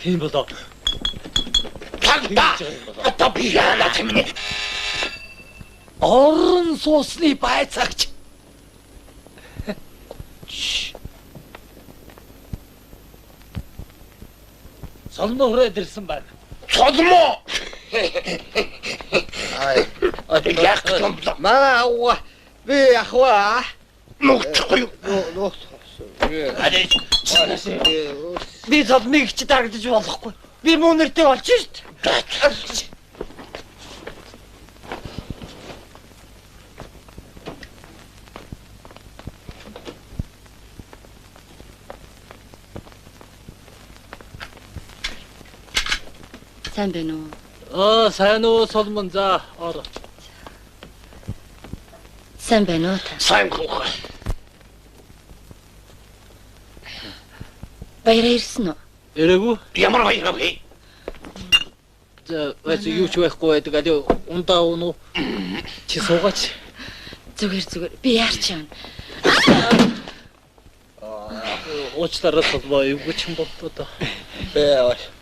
Тийм болоо. Тагта. Одоо би яалаа тэмнэ. Орон суусны байцаагч. Соломо хүрээд ирсэн байна. Соломо. Яг юм. Маа би ахва. Нуучихгүй юу? Би соломыг ч дагдаж болохгүй. Би муу нэртэй болж шít. Сайн байна уу? Сайн уу Соломон за ор. Сайн байна уу та? Сайн хөөе. Баяраа ирсэн үү? Эрэгүү? Ямар баяр вэ? За юу ч байхгүй байдаг аль ундаа уу? Чи суугаач. Зүгээр. Би яарч яана. Уучлаарай Соломо юу ч юм болтоо. Бээ.